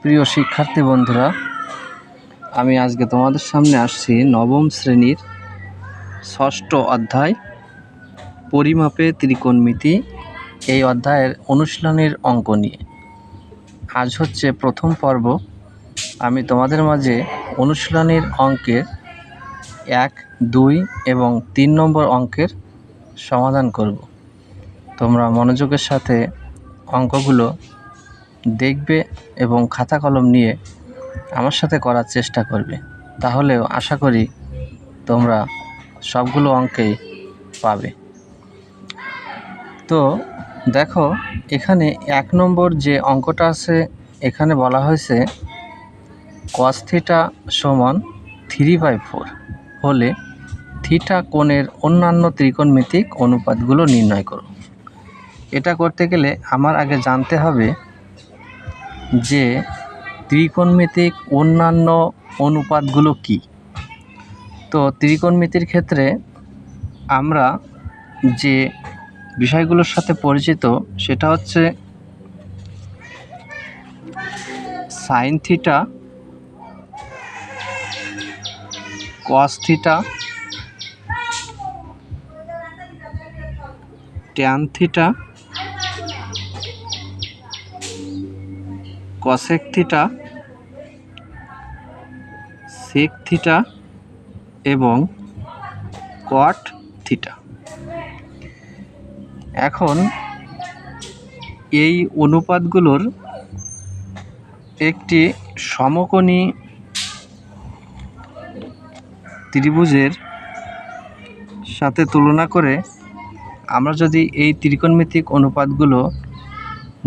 প্রিয় শিক্ষার্থী বন্ধুরা, আমি আজকে তোমাদের সামনে আসছি নবম শ্রেণীর ষষ্ঠ অধ্যায় পরিমাপে ত্রিকোণমিতি এই অধ্যায়ের অনুশীলনের অঙ্ক নিয়ে। আজ হচ্ছে প্রথম পর্ব। আমি তোমাদের মাঝে অনুশীলনের অঙ্কের 1, 2 এবং 3 নম্বর অঙ্কের সমাধান করব। তোমরা মনোযোগের সাথে অঙ্কগুলো দেখবে এবং খাতা কলম নিয়ে আমার সাথে করার চেষ্টা করবে, তাহলেও আশা করি তোমরা সবগুলো অঙ্কেই পাবে। তো দেখো, এখানে 1 নম্বর যে অঙ্কটা আছে, এখানে বলা হয়েছে cos থিটা সমান 3/4 হলে থিটা কোণের অন্যান্য ত্রিকোণমিতিক অনুপাতগুলো নির্ণয় করো। এটা করতে গেলে আমার আগে জানতে হবে যে ত্রিকোণমিতিক অন্যান্য অনুপাতগুলো কি। তো ত্রিকোণমিতির ক্ষেত্রে আমরা যে বিষয়গুলোর সাথে পরিচিত সেটা হচ্ছে sine theta, cos theta, tan theta, cosec theta, sec theta এবং কট থিটা। এখন এই অনুপাতগুলোর একটি সমকোণী ত্রিভুজের সাথে তুলনা করে আমরা যদি এই ত্রিকোণমিতিক অনুপাতগুলো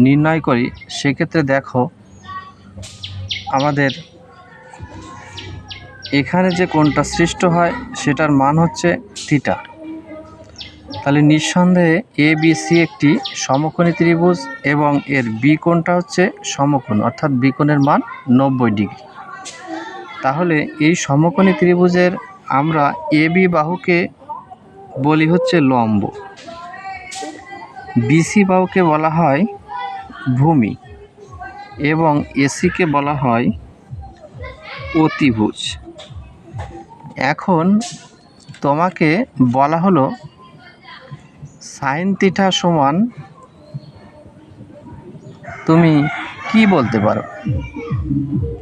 নির্ণয় করি, সেক্ষেত্রে দেখো আমাদের এখানে যে কোণটা সৃষ্ট হয় সেটার মান হচ্ছে থিটা। তাহলে নিঃসন্দেহে ABC একটি সমকোণী ত্রিভুজ এবং এর বি কোণটা হচ্ছে সমকোণ, অর্থাৎ বি কোণের মান 90 ডিগ্রি। তাহলে এই সমকোণী ত্রিভুজের আমরা AB বাহুকে বলি হচ্ছে লম্ব, BC বাহুকে বলা হয় ভূমি এবং ACকে বলা হয় অতিভুজ। এখন তোমাকে বলা হলো সাইন থিটা সমান, তুমি কি বলতে পারো?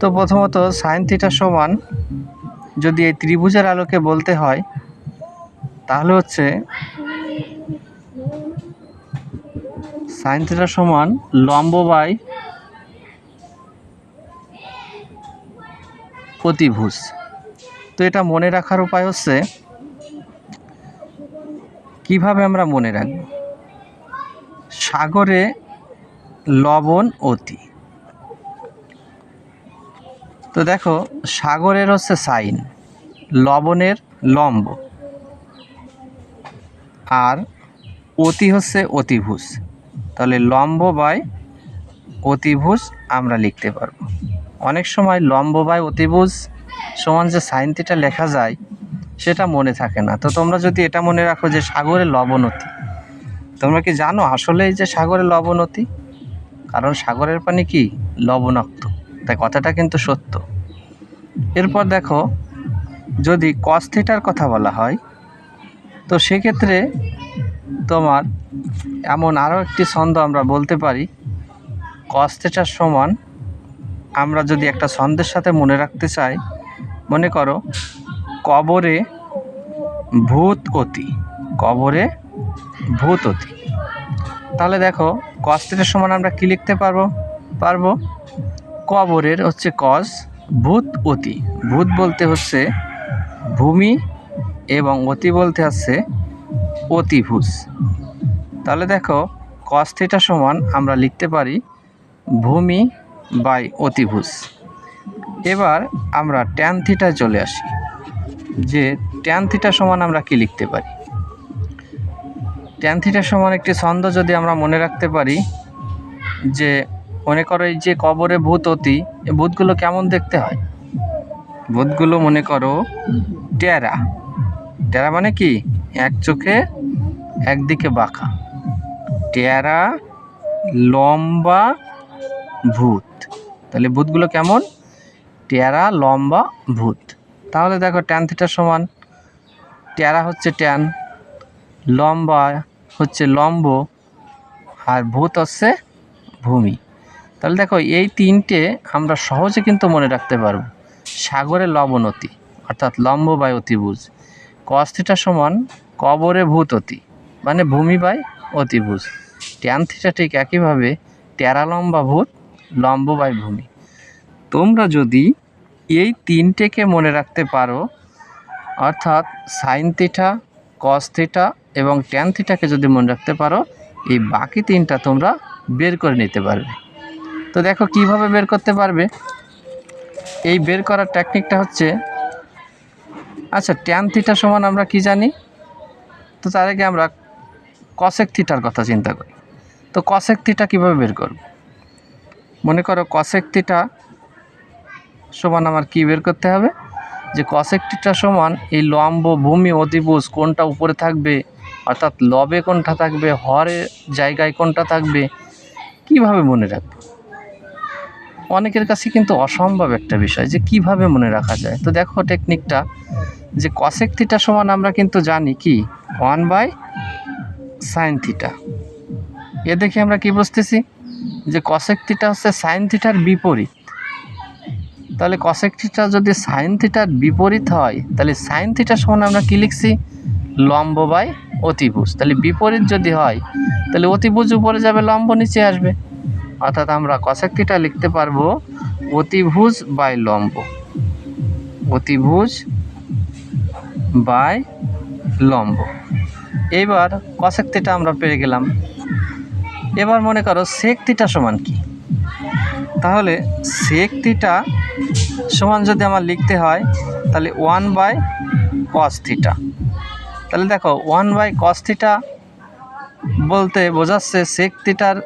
তো প্রথমত সাইন থিটা সমান যদি এই ত্রিভুজের আলোকে বলতে হয়, তাহলে হচ্ছে সাইন থিটা সমান লম্ব বাই অতিভুজ। তো এটা মনে রাখার উপায় হচ্ছে, কিভাবে আমরা মনে রাখব? সাগরে লবণ অতি। তো দেখো, সাগরের হচ্ছে সাইন, লবণের লম্ব, আর অতি হচ্ছে অতিভুজ। তাহলে লম্ব বাই অতিভুজ আমরা লিখতে পারবো। অনেক সময় লম্ব বাই অতিভুজ সমান যে সাইন থিটা লেখা যায় সেটা মনে থাকে না। তো তোমরা যদি এটা মনে রাখো যে সাগরে লবণ অতি, তোমরা কি জানো আসলে এই যে সাগরে লবণ অতি? কারণ সাগরের পানি কি লবণাক্ত, তাই কথাটা কিন্তু সত্য। এরপর দেখো, যদি কস থিটার কথা বলা হয়, তো সেক্ষেত্রে তোমার এমন আরও একটি ছন্দ আমরা বলতে পারি, কস থিটার সমান, আমরা যদি একটা ছন্দের সাথে মনে রাখতে চাই, মনে করো কবরে ভূত অতি, কবরে ভূত অতি। তাহলে দেখো কস থিটার সমান আমরা কি লিখতে পারবো কবরের হচ্ছে কস, ভূত অতি, ভূত বলতে হচ্ছে ভূমি এবং অতি বলতে হচ্ছে অতিভুজ। তাহলে দেখো কস থিটা সমান আমরা লিখতে পারি ভূমি বাই অতিভুজ। এবার আমরা ট্যান থিটায় চলে আসি, যে ট্যান থিটা সমান আমরা কি লিখতে পারি? ট্যান থিটা সমান একটি ছন্দ যদি আমরা মনে রাখতে পারি, যে মনে করো এই যে কবরে ভূত অতি, এই ভূতগুলো কেমন দেখতে হয়? ভূতগুলো মনে করো টেরা, টেরা মানে কি এক চোখে একদিকে বাঁকা, টেরা লম্বা ভূত। তাহলে ভূতগুলো কেমন? ট্যারা, লম্বা, ভূত। তাহলে দেখো ট্যান থিটা সমান ট্যারা হচ্ছে ট্যান, লম্বা হচ্ছে লম্ব, আর ভূত হচ্ছে ভূমি। তাহলে দেখো এই তিনটে আমরা সহজে কিন্তু মনে রাখতে পারবো। সাগরের লবণতি অর্থাৎ লম্ব বাই অতিভুজ, কস থিটা সমান কবরে ভূত অতি মানে ভূমি বাই অতিভুজ। ট্যান থিটা ঠিক একইভাবে ট্যারা লম্বা ভূত, লম্ব বাই ভূমি। তোমরা যদি এই তিনটেকে মনে রাখতে পারো, অর্থাৎ সাইন থিটা, কস থিটা এবং ট্যান থিটাকে যদি মনে রাখতে পারো, এই বাকি তিনটা তোমরা বের করে নিতে পারবে। তো দেখো কিভাবে বের করতে পারবে। এই বের করার টেকনিকটা হচ্ছে, আচ্ছা ট্যান থিটা সমান আমরা কি জানি? তো তার আগে আমরা কসেক থিটার কথা চিন্তা করি। তো কসেক থিটা কীভাবে বের করব? মনে করো কসেক থিটা সমান আমার কি বের করতে হবে, যে কসেক থিটা সমান এই লম্ব, ভূমি, অতিভুজ কোনটা উপরে থাকবে, অর্থাৎ লবে কোনটা থাকবে, হরের জায়গায় কোনটা থাকবে, কিভাবে মনে রাখবে? অনেকের কাছে কিন্তু অসম্ভব একটা বিষয় যে কিভাবে মনে রাখা যায়। তো দেখো টেকনিকটা, যে কসেক থিটা সমান আমরা কিন্তু জানি কি 1/sin থিটা। এ দেখে আমরা কি বুঝতেছি, যে কসেক থিটা হচ্ছে সাইন থিটার বিপরীত। তাহলে কসেক থিটা যদি সাইন থিটার বিপরীত হয়, তাহলে সাইন থিটা সমান আমরা কি লিখছি? লম্ব বাই অতিভুজ। তাহলে বিপরীত যদি হয়, তাহলে অতিভুজ উপরে যাবে, লম্ব নিচে আসবে। অর্থাৎ আমরা কসেক থিটা লিখতে পারবো অতিভুজ বাই লম্ব, অতিভুজ বাই লম্ব। এইবার কসেক থিটা আমরা পেয়ে গেলাম। এবার মনে করো সেক থিটা সমান কি? তাহলে সেক থিটা সমান যদি আমার লিখতে হয়, তাহলে 1/cos থিটা। তাহলে দেখো 1/cos থিটা বলতে বোঝাচ্ছে সেক থিটার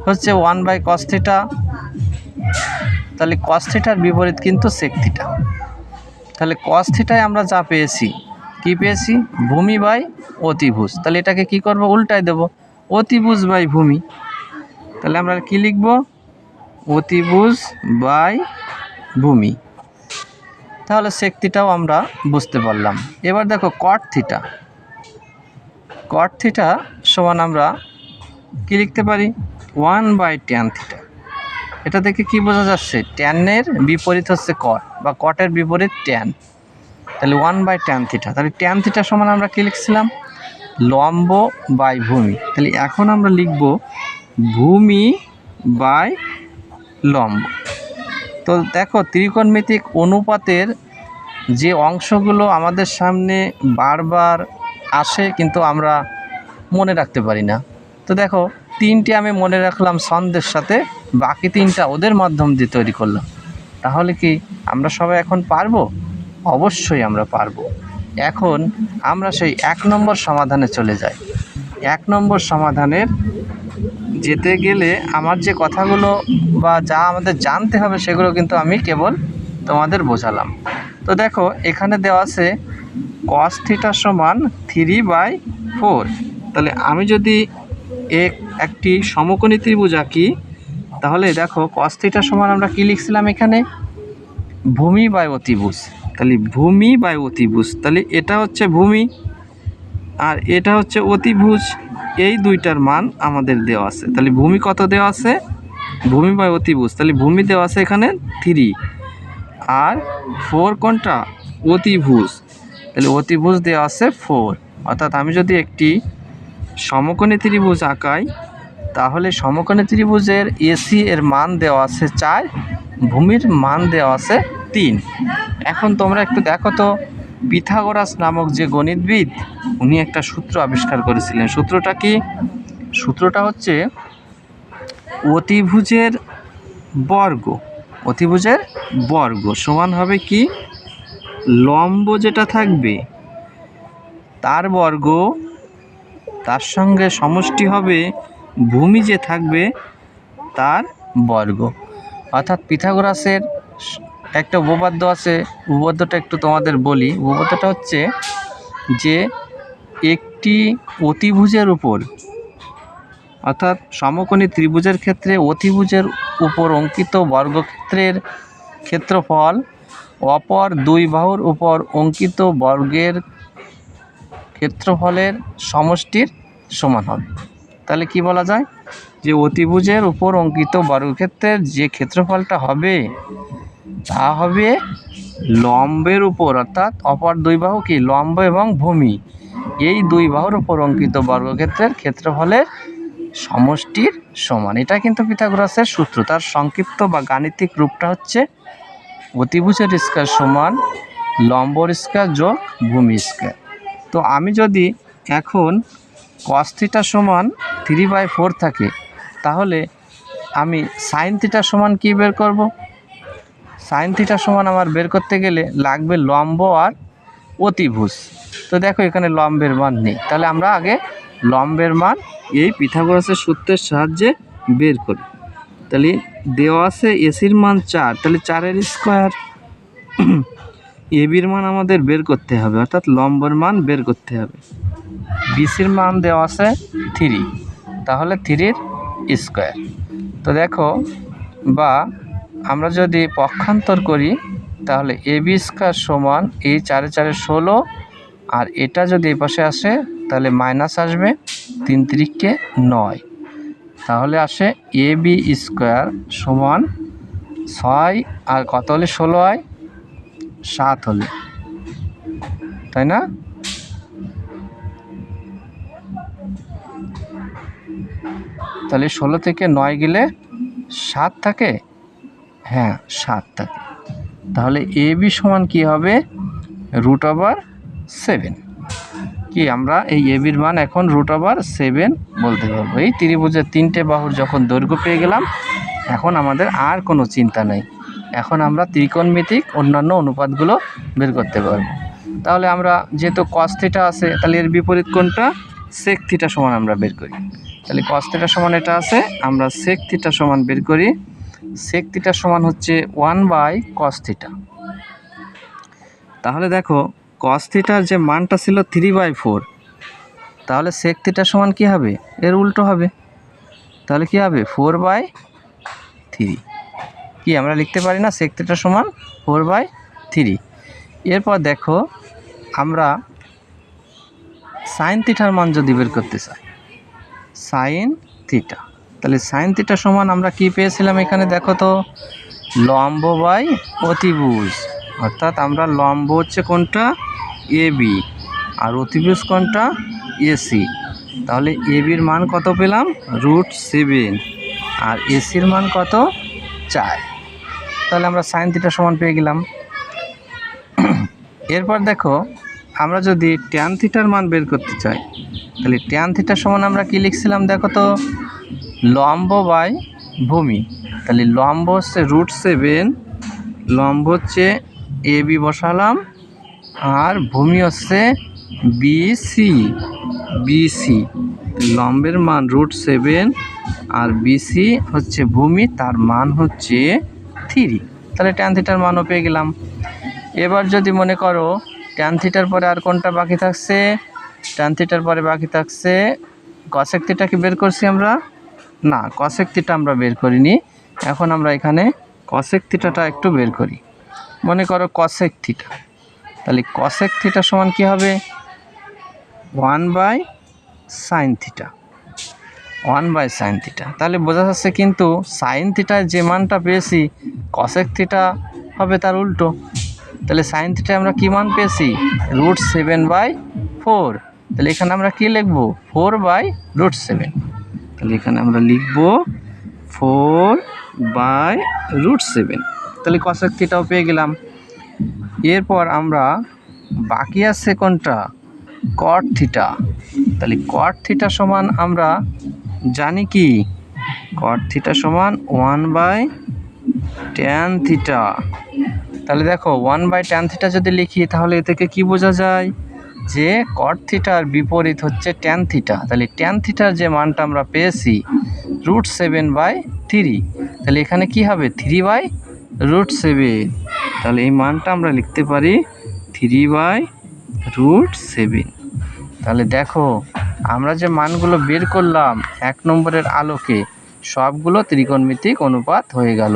হচ্ছে 1/cos থিটা, তাহলে cos থিটার বিপরীত কিন্তু সেক থিটা। তাহলে cos থিটায় আমরা যা পেয়েছি, কি পেয়েছি? ভূমি বাই অতিভুজ। তাহলে এটাকে কি করব? উল্টায় দেব, অতিভুজ বাই ভূমি। তাহলে আমরা কি লিখব? অতিভুজ বাই ভূমি। তাহলে সেক থিটাও আমরা বুঝতে পারলাম। এবার দেখো কট থিটা, কট থিটা সমান আমরা কি লিখতে পারি? 1/tan theta. এটা থেকে কি বোঝা যাচ্ছে? ট্যানের বিপরীত হচ্ছে কট, বা কটের বিপরীত ট্যান। তাহলে 1/tan থিটা। তাহলে ট্যান থিটা সমান আমরা কি লিখছিলাম? লম্ব বাই ভূমি। তাহলে এখন আমরা লিখব ভূমি বাই লম্ব। তো দেখো ত্রিকোণমিতিক অনুপাতের যে অংশগুলো আমাদের সামনে বারবার আসে কিন্তু আমরা মনে রাখতে পারি না। তো দেখো তিনটে আমি মনে রাখলাম ছন্দের সাথে, বাকি তিনটা ওদের মাধ্যম দিয়ে তৈরি করলাম। তাহলে কি আমরা সবাই এখন পারবো? অবশ্যই আমরা পারবো। এখন আমরা সেই 1 নম্বর সমাধানে চলে যাই। 1 নম্বর সমাধানের যেতে গেলে আমার যে কথাগুলো বা যা আমাদের জানতে হবে সেগুলো কিন্তু আমি কেবল তোমাদের বোঝালাম। তো দেখো এখানে দেওয়া আছে cos থিটা সমান 3/4। তাহলে আমি যদি একটি সমকোণী ত্রিভুজ আঁকি, তাহলে দেখো cos থিটা সমান আমরা কি লিখছিলাম এখানে? ভূমি বাই অতিভুজ। তাহলে ভূমি বাই অতিভুজ, তাহলে এটা হচ্ছে ভূমি আর এটা হচ্ছে অতিভুজ। এই দুইটার মান আমাদের দেওয়া আছে। তাহলে ভূমি কত দেওয়া আছে? ভূমি বাই অতিভুজ। তাহলে ভূমি দেওয়া আছে এখানে 3, আর 4 কোনটা? অতিভুজ। তাহলে অতিভুজ দেওয়া আছে 4। অর্থাৎ আমি যদি একটি সমকোণী ত্রিভুজ আঁকাই, তাহলে সমকোণী ত্রিভুজের এসি এর মান দেওয়া আছে 4, ভূমির মান দেওয়া আছে 3। এখন তোমরা একটু দেখো তো, পিথাগোরাস নামক যে গণিতবিদ, উনি একটা সূত্র আবিষ্কার করেছিলেন। সূত্রটা কি? সূত্রটা হচ্ছে অতিভুজের বর্গ, অতিভুজের বর্গ সমান হবে কি? লম্ব যেটা থাকবে তার বর্গ, তার সঙ্গে সমষ্টি হবে ভূমি যে থাকবে তার বর্গ। অর্থাৎ পিথাগোরাসের একটা উপপাদ্য আছে, উপপাদ্যটা একটু তোমাদের বলি। উপপাদ্যটা হচ্ছে যে একটি অতিভুজের উপর, অর্থাৎ সমকোণী ত্রিভুজের ক্ষেত্রে অতিভুজের উপর অঙ্কিত বর্গক্ষেত্রের ক্ষেত্রফল অপর দুই বাহুর উপর অঙ্কিত বর্গের ক্ষেত্রফলের সমষ্টির সমান হবে। তাহলে কি বলা যায় যে অতিভুজের উপর অঙ্কিত বর্গক্ষেত্রের যে ক্ষেত্রফলটা হবে তা হবে লম্বের উপর, অর্থাৎ অপর দুই বাহু কি লম্ব এবং ভূমি, এই দুই বাহুর উপর অঙ্কিত বর্গক্ষেত্রের ক্ষেত্রফলের সমষ্টির সমান। এটা কিন্তু পিথাগোরাসের সূত্র। তার সংক্ষিপ্ত বা গাণিতিক রূপটা হচ্ছে অতিভুজের স্কয়ার সমান লম্বর স্কয়ার যোগ ভূমি স্কয়ার। তো আমি যদি এখন cos থিটা সমান 3/4 থাকে, তাহলে আমি sin থিটা সমান কি বের করব? sin থিটা সমান আমার বের করতে গেলে লাগবে লম্ব আর অতিভুজ। তো দেখো এখানে লম্বের মান নেই, তাহলে আমরা আগে লম্বের মান এই পিথাগোরাসের সূত্রের সাহায্যে বের করি। তাহলে দেওয়া আছে এসির মান 4, তাহলে 4-এর স্কয়ার। এবির মান আমাদের বের করতে হবে, অর্থাৎ লম্বের মান বের করতে হবে। বিসির মান দেওয়া আছে 3, তাহলে 3-এর স্কয়ার। তো দেখো, বা আমরা যদি পক্ষান্তর করি তাহলে এবি স্কয়ার সমান এই 4-4 16, আর এটা যদি এই পাশে আসে তাহলে মাইনাস আসবে, 3 3 9, তাহলে আসে এবি স্কয়ার সমান 6 আর কত হলে 16 হয়, 7 হলে, তাই না? তাহলে 16 থেকে 9 গেলে 7 থাকে, হ্যাঁ 7 থাকে। তাহলে এবি সমান কি হবে? √7। কি আমরা এই এবির মান এখন √7 বলতে পারবো। এই ত্রিভুজের 3টে বাহুর যখন দৈর্ঘ্য পেয়ে গেলাম, এখন আমাদের আর কোনো চিন্তা নেই। এখন আমরা ত্রিকোণমিতিক অন্যান্য অনুপাতগুলো বের করতে পারবো। তাহলে আমরা যেহেতু cos থিটা আছে, তাহলে এর বিপরীত কোণটা sec থিটা সমান আমরা বের করি। তাহলে cos থিটা সমান এটা আছে, আমরা sec থিটা সমান বের করি। sec থিটা সমান হচ্ছে 1/cos থিটা। তাহলে দেখো cos থিটার যে মানটা ছিল 3/4, তাহলে sec থিটা সমান কি হবে? এর উল্টো হবে, তাহলে কি হবে 4/3। কি আমরা লিখতে পারি না sec থিটা সমান 4/3? এরপর দেখো আমরা sin থিটার মান যদি বের করতে চাই, sin থিটা, তাহলে sin থিটা সমান আমরা কি পেয়েছিলাম এখানে? দেখো তো, লম্ব বাই অতিভুজ, অর্থাৎ আমরা লম্ব হচ্ছে কোনটা? এবি, আর অতিভুজ কোনটা? এসি। তাহলে এবির মান কত পেলাম? √7, আর এসির মান কত? 4। তাহলে আমরা sin থিটা সমান পেয়ে গেলাম। এরপর দেখো আমরা যদি tan থিটার মান বের করতে চাই, তাহলে tan থিটা সমান আমরা কি লিখছিলাম? দেখো তো, লম্ব বাই ভূমি, তাহলে লম্ব হচ্ছে √7, লম্ব হচ্ছে এবি বসালাম, আর ভূমি হচ্ছে বিসি। লম্বের মান √7 আর বিসি হচ্ছে ভূমি, তার মান হচ্ছে 3। তাহলে tan থিটার মানও পেয়ে গেলাম। এবার যদি মনে করো tan থিটার পরে আর কোনটা বাকি থাকছে? tan থিটার পরে বাকি থাকছে cosec থিটা। কি বের করছি আমরা? না, cosec থিটা আমরা বের করিনি। এখন আমরা এখানে cosec থিটাটা একটু বের করি। মনে করো cosec থিটা, তাহলে cosec থিটা সমান কি হবে? 1/sin theta, 1/sin theta. তাহলে বোঝা যাচ্ছে কিন্তু sin থিটার যে মানটা পেয়েছি cosec থিটা হবে তার উল্টো। তাহলে sin থিটায় আমরা কি মান পেয়েছি? √7/4। তাহলে এখানে আমরা কি লিখবো? 4/√7। তাহলে এখানে আমরা লিখব 4/√7। তাহলে cosec থিটাও পেয়ে গেলাম। এরপর আমরা বাকি আছে কোনটা? cot theta. তাহলে cot থিটা সমান আমরা জানি কি? cot থিটা সমান 1/tan থিটা। তাহলে দেখো 1/tan থিটা যদি লিখি, তাহলে এ থেকে কি বোঝা যায়? যে cot থিটার বিপরীত হচ্ছে tan থিটা। তাহলে tan থিটার যে মানটা আমরা পেয়েছি √7/3, তাহলে এখানে কি হবে? 3/√7। তাহলে এই মানটা আমরা লিখতে পারি 3/√7। তাহলে দেখো আমরা যে মানগুলো বের করলাম 1 নম্বরের আলোকে সবগুলো ত্রিকোণমিতিক অনুপাত হয়ে গেল।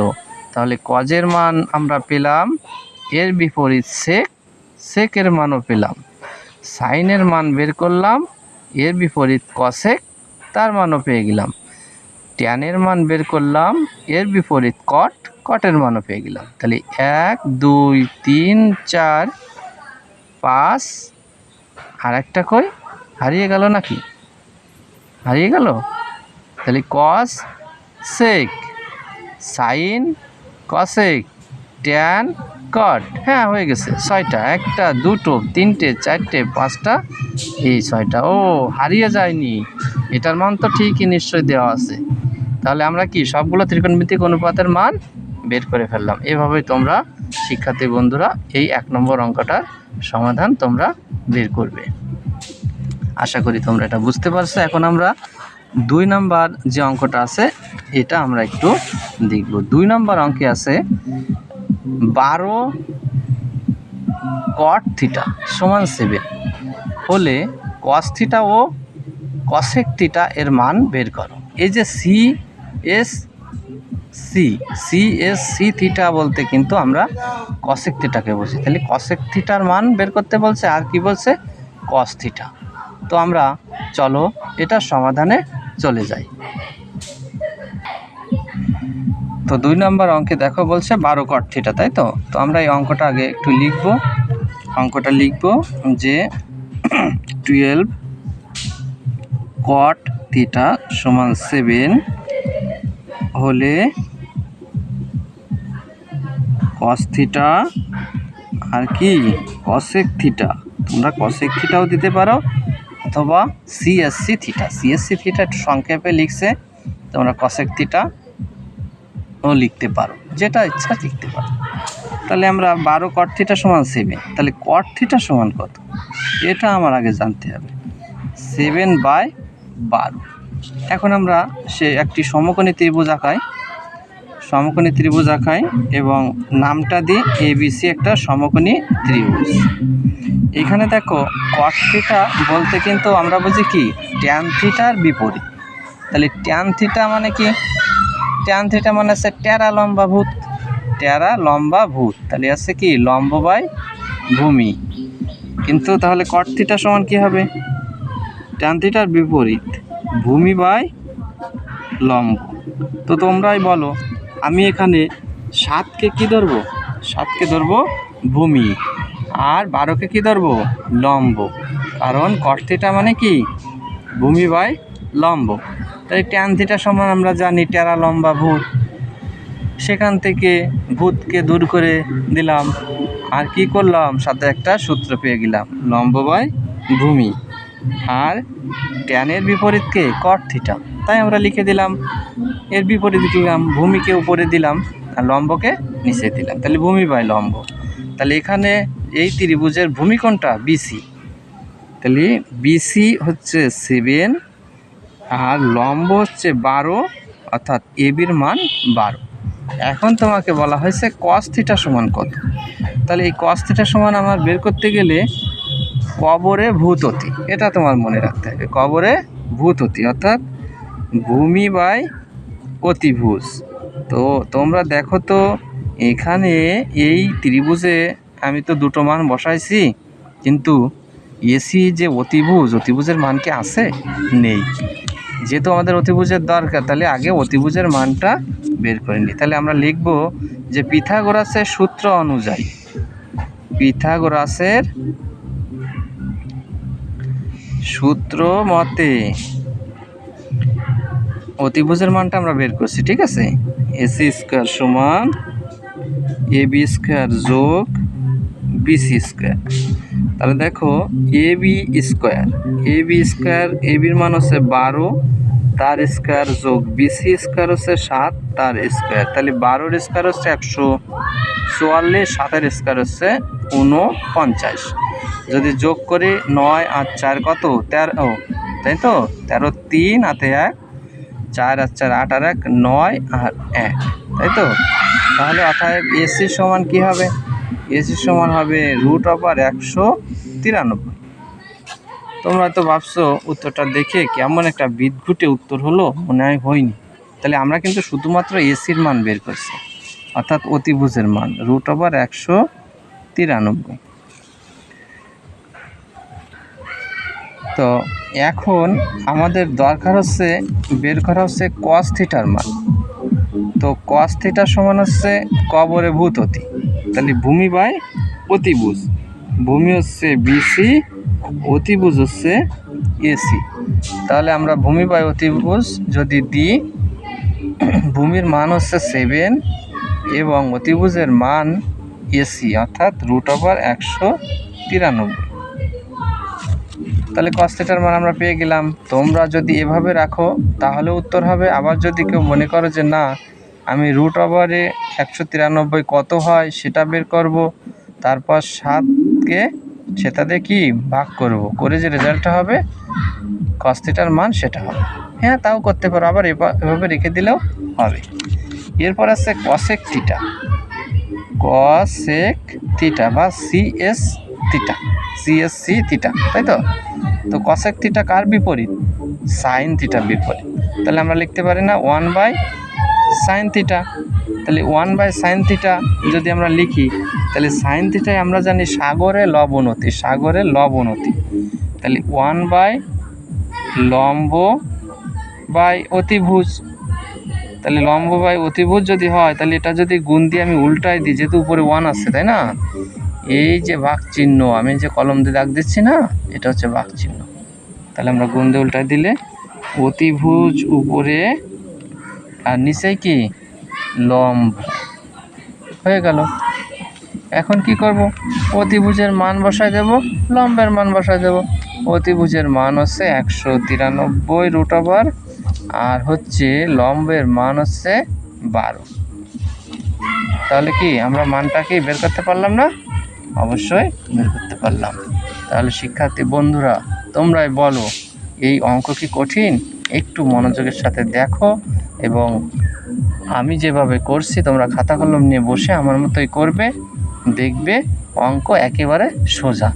তাহলে কজের মান আমরা পেলাম, এর বিপরীত সেক, সেকের মানও পেলাম। সাইনের মান বের করলাম, এর বিপরীত কসেক, তার মানও পেয়ে গেলাম। ট্যানের মান বের করলাম, এর বিপরীত কট, কটের মানও পেয়ে গেলাম। তাহলে 1 2 3 4 5, আর একটা কই হারিয়ে গেল নাকি, হারিয়ে গেল। তাহলে কস সেক, সাইন কসেক, ট্যান কট, হ্যাঁ হয়ে গেছে 6টা, 1টা 2টো 3টে 4টে 5টা, এই 6টা। ও হারিয়ে যায়নি, এটার মান তো ঠিকই নিশ্চয়ই দেওয়া আছে। তাহলে আমরা কি সবগুলো ত্রিকোণমিতিক অনুপাতের মান বের করে ফেললাম। এভাবেই তোমরা শিক্ষার্থী বন্ধুরা এই 1 নম্বর অঙ্কটার সমাধান তোমরা বের করবে। আশা করি তোমরা এটা বুঝতে পারছো। এখন আমরা 2 নম্বর যে অঙ্কটা আছে এটা আমরা একটু দেখব। 2 নম্বর অঙ্কে আছে 12 cot থিটা সমান 7 হলে cos থিটা ও cosec থিটা এর মান বের করো। এই যে CSC থিটা বলতে কিন্তু আমরা cosec থিটাকে বুঝি। তাহলে cosec থিটার মান বের করতে বলছে, আর কি বলছে, cos থিটা। তো আমরা চলো এটা সমাধানে চলে যাই। তো 2 নম্বর অঙ্কে দেখো বলছে 12 cot থিটা, তাই তো। তো আমরা এই অঙ্কটা আগে একটু লিখব। অঙ্কটা লিখব যে 12 cot থিটা সমান 7 হলে cos থিটা আর কি cosec থিটা, তোমরা cosec থিটাও দিতে পারো অথবা CSC থিটা। CSC থিটা একটু সংক্ষেপে লিখছে, তোমরা cosec থিটা ও লিখতে পারো, যেটা ইচ্ছা লিখতে পারো। তাহলে আমরা 12 cot থিটা সমান 7, তাহলে cot থিটা সমান কত এটা আমার আগে জানতে হবে। 7/12। এখন আমরা সে একটি সমকোণী ত্রিভুজ আঁকাই, সমকোণী ত্রিভুজ আঁকাই এবং নামটা দিই ABC একটা সমকোণী ত্রিভুজ। এখানে দেখো cot থিটা বলতে কিন্তু আমরা বুঝি কি tan থিটার বিপরীত। তাহলে tan থিটা মানে কি, tan থিটা মানে আছে টেরা লম্বা ভূত, টেরা লম্বা ভূত, তাহলে আছে কি লম্ব বাই ভূমি। কিন্তু তাহলে cot থিটা সমান কি হবে, tan থিটার বিপরীত ভূমি বাই লম্ব। তো তোমরাই বলো, আমি এখানে 7কে কি ধরবো, 7কে ধরবো ভূমি, আর 12কে কি ধরবো লম্ব, কারণ cot থিটা মানে কি ভূমি বাই লম্ব। তাই tan থিটা সমান আমরা জানি টেরা লম্বা ভূত, সেখান থেকে ভূতকে দূর করে দিলাম, আর কি করলাম সাথে একটা সূত্র পেয়ে গেলাম লম্ব বাই ভূমি। আর ট্যানের বিপরীতকে cot থিটা, তাই আমরা লিখে দিলাম, এর বিপরীত দিলাম ভূমিকে উপরে দিলাম আর লম্বকে নিচে দিলাম, তাহলে ভূমি বাই লম্ব। তাহলে এখানে এই ত্রিভুজের ভূমি কোনটা, BC, তাহলে BC হচ্ছে 7 আর লম্ব হচ্ছে 12, অর্থাৎ ABর মান 12। এখন তোমাকে বলা হয়েছে cos থিটা সমান কত। তাহলে এই cos থিটা সমান আমার বের করতে গেলে কবরে ভূততি, এটা তোমার মনে রাখতে হবে, কবরে ভূততি অর্থাৎ ভূমি বাই অতিভুজ। তো তোমরা দেখো তো এখানে এই ত্রিভুজে আমি তো দুটো মান বসাইছি, কিন্তু এসি যে অতিভুজ, অতিভুজের মান কি আছে, নেই। যেহেতু আমাদের অতিভুজের দরকার, তাহলে আগে অতিভুজের মানটা বের করে নিই। তাহলে আমরা লিখব যে পিথাগোরাসের সূত্র অনুযায়ী, পিথাগোরাসের সূত্র মতে অতিভুজের মানটা আমরা বের করছি, ঠিক আছে। AC স্কয়ার সমান AB স্কয়ার যোগ BC স্কয়ার। তাহলে দেখো AB স্কয়ার, AB স্কয়ার, ABর মান হচ্ছে 12, তার স্কয়ার যোগ BC স্কয়ার হচ্ছে 7, তার স্কয়ার, তাহলে 12-এর স্কয়ার হচ্ছে 144, 7-এর স্কয়ার হচ্ছে 49। যদি যোগ করি 9 আর 4 কত 13, তাই তো 13 3 হাতে 1, 4 আর 4 8 আর 1 9 আর 1, তাই তো। তাহলে অতএব AC সমান কি হবে, AC সমান হবে √193। তোমরা তো ভাবছো উত্তরটা দেখে কেমন একটা বিদঘুটে উত্তর হলো, মনে হয় হয়নি। তাহলে আমরা কিন্তু শুধুমাত্র এসির মান বের করছি, অর্থাৎ অতিভুজের মান √193। তো এখন আমাদের দরকার হচ্ছে বের করা হচ্ছে cos থিটার মান। তো cos থিটা সমান হচ্ছে কবরে ভূত অতি, তাহলে ভূমি বাই অতিভুজ। ভূমি হচ্ছে বিসি, অতিভুজ হচ্ছে এসি। তাহলে আমরা ভূমি বাই অতিভুজ যদি দিই, ভূমির মান হচ্ছে 7 এবং অতিভুজের মান এসি, অর্থাৎ √193। তাহলে cos থিটার মান আমরা পেয়ে গেলাম। তোমরা যদি এভাবে রাখো তাহলে উত্তর হবে। আবার যদি কেউ মনে করো যে না, আমি √193 কত হয় সেটা বের করব, তারপর 7কে সেটাতে কি ভাগ করব, করে যে রেজাল্টটা হবে cos থিটার মান সেটা হবে। হ্যাঁ, তাও করতে পারো, আবার এভাবে রেখে দিলেও হবে। এরপর আছে cosec থিটা, cosec থিটা বা CSC থিটা, তাই তো? তো cosec থিটা কার বিপরীত? sin থিটার বিপরীত। তাহলে আমরা লিখতে পারি না 1/sin থিটা। তাহলে 1/sin থিটা যদি আমরা লিখি, তাহলে sin থিটায় আমরা জানি সাগরে লবণতি, সাগরে লবণতি। তাহলে 1/লম্ব/অতিভুজ। তাহলে লম্ব/অতিভুজ যদি হয়, তাহলে এটা যদি গুণ দিয়ে আমি উল্টাই দিই, যেহেতু উপরে 1 আছে, তাই না? এই যে ভাগ চিহ্ন, আমি যে কলম দিয়ে দাগ দিচ্ছি না, এটা হচ্ছে ভাগ চিহ্ন। তাহলে আমরা গুণ দিয়ে উল্টাই দিলে অতিভুজ উপরে আর নিচে কি লম্ব হয়ে গেল। এখন কি করব? অতিভুজের মান বসাই দেব, লম্বের মান বসাই দেব। অতিভুজের মান হচ্ছে 193 আর হচ্ছে লম্বের মান হচ্ছে 12। তাহলে কি আমরা মানটা কি বের করতে পারলাম না? অবশ্যই বের করতে পারলাম। তাহলে শিক্ষার্থী বন্ধুরা, তোমরাই বলো, এই অঙ্ক কি কঠিন? একটু মনোযোগের সাথে দেখো এবং আমি যেভাবে করছি তোমরা খাতা কলম নিয়ে বসে আমার মতোই করবে, দেখবে অঙ্ক একেবারে সোজা।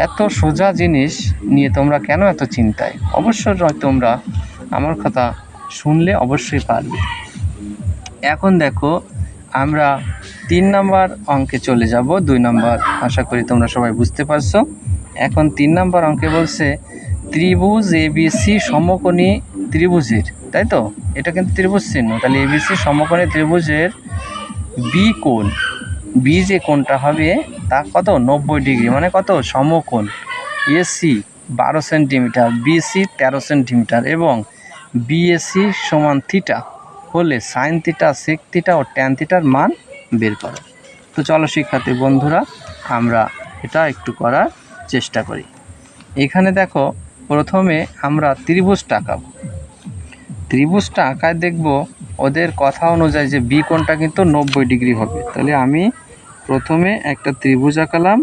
এত সোজা জিনিস নিয়ে তোমরা কেন এত চিন্তায়? অবশ্যই তোমরা আমার কথা শুনলে অবশ্যই পারবে। এখন দেখো, আমরা 3 নম্বর অঙ্কে চলে যাব। 2 নম্বর আশা করি তোমরা সবাই বুঝতে পারছো। এখন 3 নম্বর অঙ্কে বলছে ত্রিভুজ ABC সমকোণী ত্রিভুজের, তাই তো? এটা কিন্তু ত্রিভুজ চিহ্ন। তাহলে ABC সমকোণী ত্রিভুজের বি কোণ, বি যে কোণটা হবে তা কত? 90 ডিগ্রি, মানে কত? সমকোণ। AC 12 সেন্টিমিটার, BC 13 সেন্টিমিটার এবং BAC সমান থিটা হলে সাইন থিটা, সেক থিটা ও ট্যান থিটার মান বের করো। তো চলো শিক্ষার্থী বন্ধুরা, আমরা এটা একটু করার চেষ্টা করি। এখানে দেখো, প্রথমে আমরা ত্রিভুজটা আঁকাবো। ত্রিভুজটা আঁকায় দেখব ওদের কথা অনুযায়ী যে বি কোণটা কিন্তু 90 ডিগ্রি হবে। তাহলে আমি প্রথমে একটা ত্রিভুজ আঁকালাম,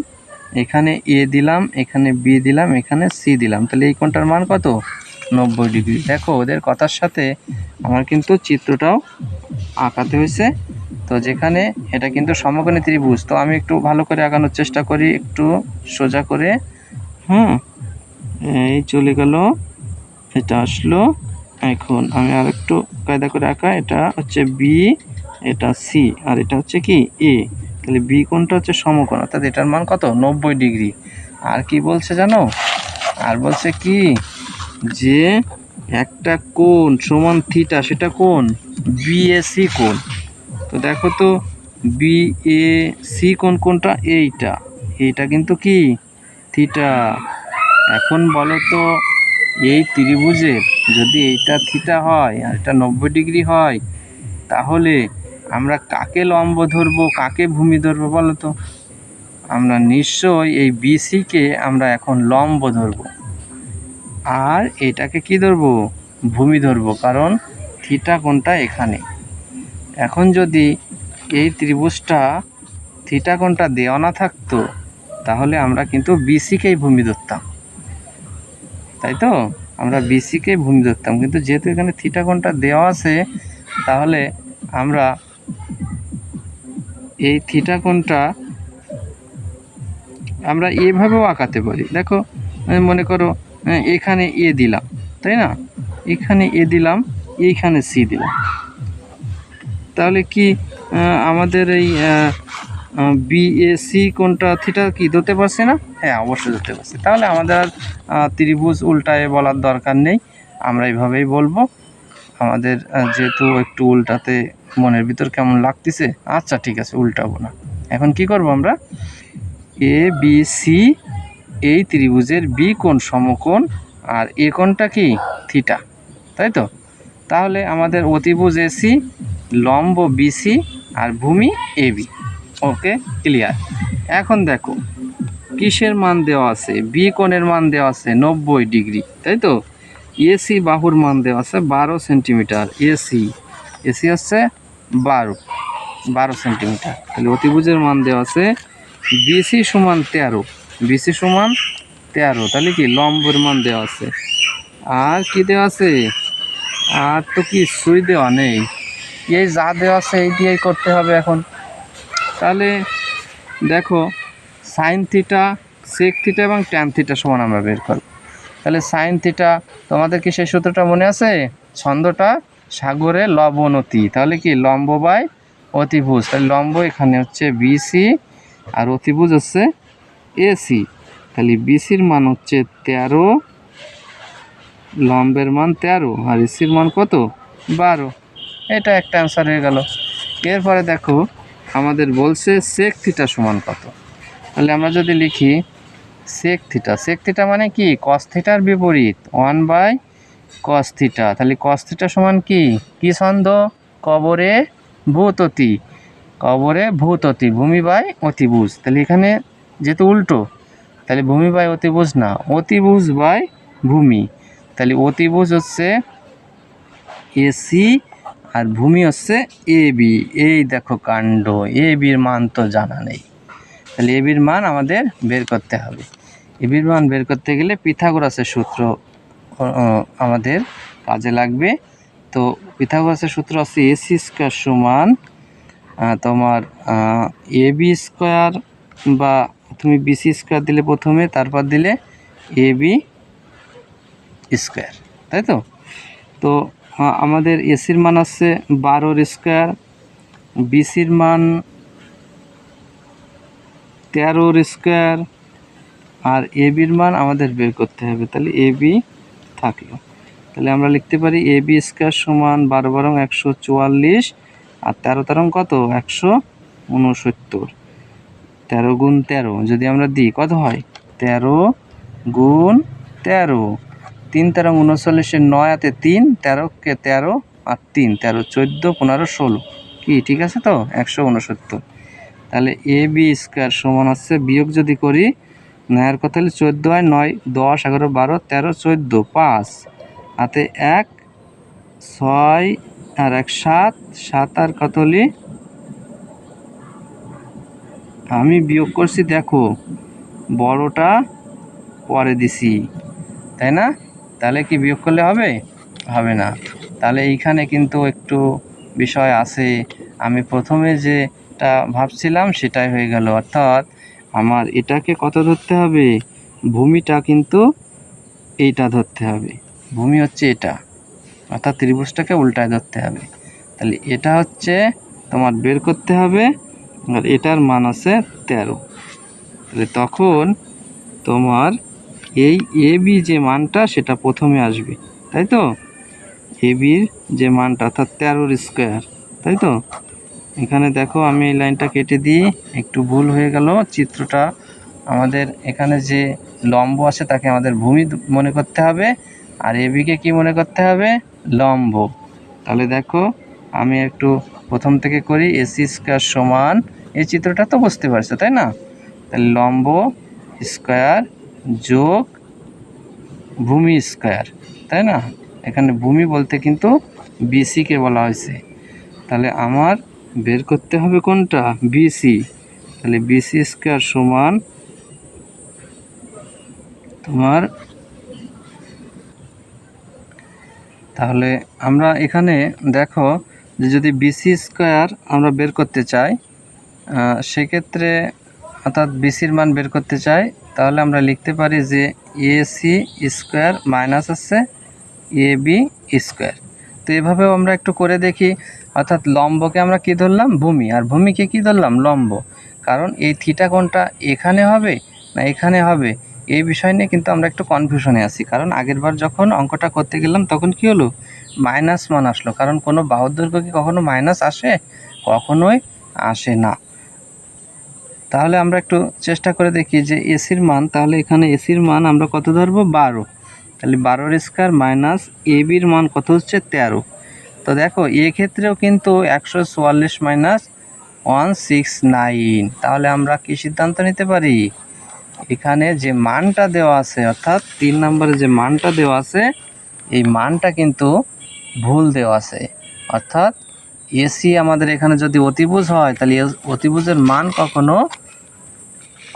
এখানে এ দিলাম, এখানে বি দিলাম, এখানে সি দিলাম। তাহলে এই কোণটার মান কত? 90 ডিগ্রি। দেখো, ওদের কথার সাথে আমার কিন্তু চিত্রটাও আঁকাতে হয়েছে। তো যেখানে এটা কিন্তু সমকোণী ত্রিভুজ, তো আমি একটু ভালো করে আঁকানোর চেষ্টা করি, একটু সোজা করে। এই চলে গেল, এটা আসলো। এখন আমি আর একটু কায়দা করে আঁকা। এটা হচ্ছে বি, এটা সি, আর এটা হচ্ছে কি এ। তাহলে বি কোণটা হচ্ছে সমকোণ, অর্থাৎ এটার মান কত? 90 ডিগ্রি। আর কি বলছে জানো? আর বলছে কি যে একটা কোণ সমান থিটা, সেটা কোণ বিএসি কোণ। তো দেখো তো, বিএসি কোণ কোনটা? এইটা কিন্তু কি থিটা। এখন বলো তো, এই ত্রিভুজের যদি এইটা থিটা হয় আর এটা 90 ডিগ্রি হয়, তাহলে আমরা কাকে লম্ব ধরবো, কাকে ভূমি ধরবো বলো তো? আমরা নিশ্চয়ই এই বিসিকে আমরা এখন লম্ব ধরবো, আর এটাকে কি ধরবো? ভূমি ধরবো, কারণ থিটা কোণটা এখানে। এখন যদি এই ত্রিভুজটা থিটা কোণটা দেওয়া না থাকতো, তাহলে আমরা কিন্তু বিসিকেই ভূমি ধরতাম, তাই তো? আমরা বিসিকেই ভূমি ধরতাম, কিন্তু যেহেতু এখানে থিটা কোণটা দেওয়া আছে, তাহলে আমরা এই থিটা কোণটা আমরা এভাবেও আঁকাতে পারি। দেখো, মনে করো এখানে এ দিলাম, তাই না? এখানে এ দিলাম, এইখানে সি দিলাম, তাহলে কি আমাদের এই বিএসি কোনটা থিটা কি ধরতে পারছি না? হ্যাঁ, অবশ্যই ধরতে পারছি। তাহলে আমাদের আর ত্রিভুজ উল্টায় বলার দরকার নেই, আমরা এইভাবেই বলবো। আমাদের যেহেতু একটু উল্টাতে মনের ভিতর কেমন লাগতেছে, আচ্ছা ঠিক আছে, উল্টাবো না। এখন কি করব আমরা? এ বি সি এই ত্রিভুজের বি কোণ সমকোণ, আর এ কোণটা কি থিটা, তাই তো? তাহলে আমাদের অতিভুজ এসি, লম্ব বিসি, আর ভূমি এবি। ওকে, ক্লিয়ার। এখন দেখো কিসের মান দেওয়া আছে? বি কোণের মান দেওয়া আছে 90 ডিগ্রি, তাই তো? এসি বাহুর মান দেওয়া আছে 12 সেন্টিমিটার। এসি হচ্ছে 12 সেন্টিমিটার। তাহলে অতিভুজের মান দেওয়া আছে বিসি সমান 13, বিসি সমান 13। তাহলে কি লম্বের মান দেওয়া আছে, আর কি দেওয়া আছে? আর তো কিছুই দেওয়া নেই, এই যা দেওয়া আছে এই দিয়েই করতে হবে এখন। তাহলে দেখো সাইন থিটা, সেক থিটা এবং ট্যান থিটা সমান আমরা বের করব। তাহলে সাইন থিটা, তোমাদের কি সেই সূত্রটা মনে আছে? ছন্দটা সাগরে লবণতি। তাহলে কি লম্ব বাই অতিভুজ, তাহলে লম্ব এখানে হচ্ছে বিসি আর অতিভুজ হচ্ছে এসি। তাহলে বিসির মান হচ্ছে 13, লম্বের মান 13, আর এসির মান কত? 12। এটা একটা অ্যান্সার হয়ে গেল। এরপরে দেখো আমাদের বলছে সেক থিটা সমান কত। তাহলে আমরা যদি লিখি সেক থিটা, সেক থিটা মানে কি কস থিটার বিপরীত 1/cos থিটা। তাহলে কস থিটা সমান কি ছন্দ? কবরে ভূততি, কবরে ভূততি, ভূমি বাই অতিভুজ। তাহলে এখানে যেহেতু উল্টো, তাহলে ভূমি বাই অতিভুজ না, অতিভুজ বাই ভূমি। তাহলে অতিভুজ হচ্ছে এসি আর ভূমি হচ্ছে এ বি। এই দেখো কাণ্ড, এ বির মান তো জানা নেই, তাহলে এ বির মান আমাদের বের করতে হবে। এ বির মান বের করতে গেলে পিথাগোরাসের সূত্র আমাদের কাজে লাগবে। তো পিথাগোরাসের সূত্র আছে এসি স্কোয়ার সমান তোমার এ বি স্কোয়ার, বা তুমি বিসি স্কোয়ার দিলে প্রথমে, তারপর দিলে এ বি স্কোয়ার, তাই তো? তো আমাদের এসির মান আছে 12 স্কোয়ার, বিসির মান 13 স্কোয়ার, আর এ বির মান আমাদের বের করতে হবে। তাহলে এ বি থাকলো, তাহলে আমরা লিখতে পারি এ বি স্কোয়ার সমান 12 বারং 144, আর 13 তেরং কত? 169। 13 গুণ 13 যদি আমরা দিই কত হয়? 13 গুণ 13, 3 তেরং 39, 9 হাতে 3, 13 কে 13 আর 3, 13, 14, 15, 16, কি ঠিক আছে তো? 169। তাহলে এ বি স্কোয়ার সমান হচ্ছে, বিয়োগ যদি করি 9-এর কথা হলে 14 হয়, 9, 10, 11, 12, 13, 14, 5 হাতে 1, 6 আর 1 7, 7 আর কত হলি? আমি বিয়োগ করছি, দেখো বড়টা পরে দিছি, তাই না? তাহলে কি বিয়োগ করলে হবে? হবে না। তাহলে এইখানে কিন্তু একটু বিষয় আছে, আমি প্রথমে যেটা ভাবছিলাম সেটাই হয়ে গেল। অর্থাৎ আমার এটাকে কত ধরতে হবে? ভূমিটা কিন্তু এইটা ধরতে হবে, ভূমি হচ্ছে এটা, অর্থাৎ ত্রিভুজটাকে উল্টায় ধরতে হবে। তাহলে এটা হচ্ছে তোমার বের করতে হবে, আর এটার মান আছে 13। তাহলে তখন তোমার এই এ বি যে মানটা সেটা প্রথমে আসবে, তাই তো? এ বির যে মানটা অর্থাৎ 13 স্কোয়ার, তাই তো? এখানে দেখো আমি এই লাইনটা কেটে দিই, একটু ভুল হয়ে গেল চিত্রটা। আমাদের এখানে যে লম্ব আছে তাকে আমাদের ভূমি মনে করতে হবে, আর এ বিকে কী মনে করতে হবে? লম্ব। তাহলে দেখো আমি একটু প্রথম থেকে করি, এসি স্কোয়ার সমান, এই চিত্রটা তো বুঝতে পারছো তাই না? তাহলে লম্ব স্কোয়ার যোগ ভূমি স্কোয়ার, তাই না? এখানে ভূমি বলতে কিন্তু বিসিকে বলা হয়েছে। তাহলে আমার বের করতে হবে কোনটা? বিসি। তাহলে বিসি স্কোয়ার সমান তোমার, তাহলে আমরা এখানে দেখো যে যদি বিসি স্কোয়ার আমরা বের করতে চাই, সেক্ষেত্রে অর্থাৎ বিসির মান বের করতে চাই, তাহলে আমরা লিখতে পারি যে এসি স্কোয়ার মাইনাস হচ্ছে এ বি স্কোয়ার। তো এভাবেও আমরা একটু করে দেখি। অর্থাৎ লম্বকে আমরা কি ধরলাম? ভূমি, আর ভূমিকে কি ধরলাম? লম্ব। কারণ এই থিটা কোণটা এখানে হবে না এখানে হবে, এই বিষয় নিয়ে কিন্তু আমরা একটু কনফিউশনে আছি। কারণ আগেরবার যখন অঙ্কটা করতে গেলাম তখন কি হলো? মাইনাস মান আসলো। কারণ কোনো বাহুর দৈর্ঘ্য কি কখনো মাইনাস আসে? কখনোই আসে না। তাহলে আমরা একটু চেষ্টা করে দেখি যে এসির মান, তাহলে এখানে এসির মান আমরা কত ধরবো? 12। তাহলে 12 স্কয়ার মাইনাস এ বির মান কত হচ্ছে? 13। তো দেখো এক্ষেত্রেও কিন্তু 144 মাইনাস 169। তাহলে আমরা কি সিদ্ধান্ত নিতে পারি? এখানে যে মানটা দেওয়া আছে, অর্থাৎ 3 নম্বরে যে মানটা দেওয়া আছে, এই মানটা কিন্তু ভুল দেওয়া আছে। অর্থাৎ এসি আমাদের এখানে যদি অতিভুজ হয়, তাহলে অতিভুজের মান কখনো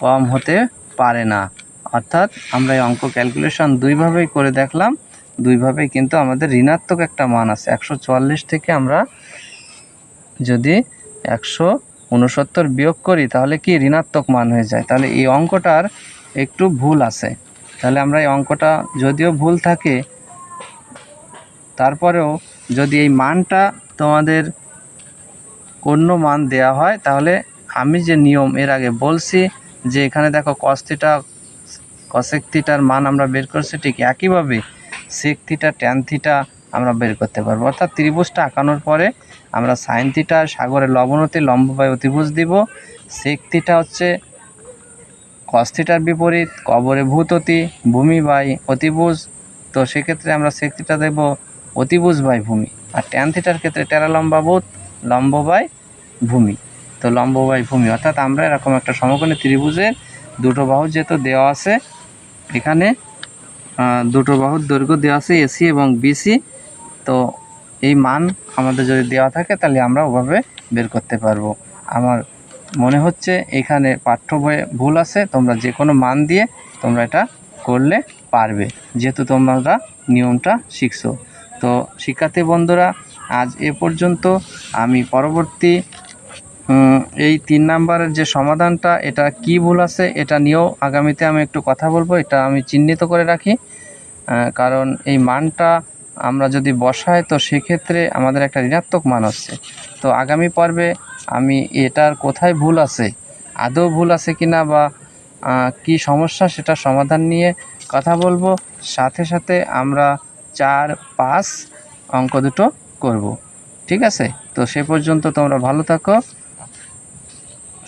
কম হতে পারে না। অর্থাৎ আমরা এই অঙ্ক ক্যালকুলেশন দুইভাবেই করে দেখলাম, দুইভাবেই কিন্তু আমাদের ঋণাত্মক একটা মান আছে। 144 থেকে আমরা যদি 169 বিয়োগ করি তাহলে কি ঋণাত্মক মান হয়ে যায়। তাহলে এই অঙ্কটার একটু ভুল আছে। তাহলে আমরা এই অঙ্কটা যদিও ভুল থাকে, তারপরেও যদি এই মানটা তোমাদের অন্য মান দেয়া হয়, তাহলে আমি যে নিয়ম এর আগে বলছি যে এখানে দেখো কস থিটা কসেক থিটার মান আমরা বের করছি, ঠিক একইভাবে সেক থিটা ট্যান থিটা আমরা বের করতে পারবো। অর্থাৎ ত্রিভুজটা আঁকানোর পরে আমরা সাইন থিটা সাগরের লবণতে লম্ব বাই অতিভুজ দিব, সেক থিটা হচ্ছে কস থিটার বিপরীত, কবরে ভূততি, ভূমি বাই অতিভুজ। তো সেক্ষেত্রে আমরা সেক থিটা দেব অতিভুজ বাই ভূমি, আর ট্যান থিটার ক্ষেত্রে টেরা লম্বা ভূত, লম্ব বাই ভূমি। তো লম্ব বাই ভূমি, অর্থাৎ আমরা এরকম একটা সমকোণী ত্রিভুজের দুটো বাহু যেহেতু দেওয়া আছে, এখানে দুটো বাহুর দৈর্ঘ্য দেওয়া আছে এসি এবং বিসি। তো এই মান আমাদের যদি দেওয়া থাকে তাহলে আমরা ওভাবে বের করতে পারবো। আমার মনে হচ্ছে এখানে পাঠ্য বইয়ে ভুল আছে, তোমরা যে কোনো মান দিয়ে তোমরা এটা করলে পারবে, যেহেতু তোমরা নিয়মটা শিখছো। তো শিক্ষার্থী বন্ধুরা, আজ এ পর্যন্ত। আমি পরবর্তী এই 3 নাম্বারের যে সমাধানটা, এটা কি ভুল আছে এটা নিয়েও আগামীতে আমি একটু কথা বলবো। এটা আমি চিহ্নিত করে রাখি, কারণ এই মানটা আমরা যদি বসাই তো সেক্ষেত্রে আমাদের একটা ঋণাত্মক মান হচ্ছে। তো আগামী পর্বে আমি এটার কোথায় ভুল আছে, আদৌ ভুল আছে কিনা বা কি সমস্যা সেটা সমাধান নিয়ে কথা বলবো। সাথে সাথে আমরা 4, 5 অঙ্ক দুটো করব। ঠিক আছে? তো সে পর্যন্ত তোমরা ভালো থাকো,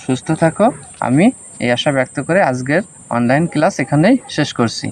সুস্থ থাকো। আমি এই আশা ব্যক্ত করে আজকের অনলাইন ক্লাস এখানেই শেষ করছি।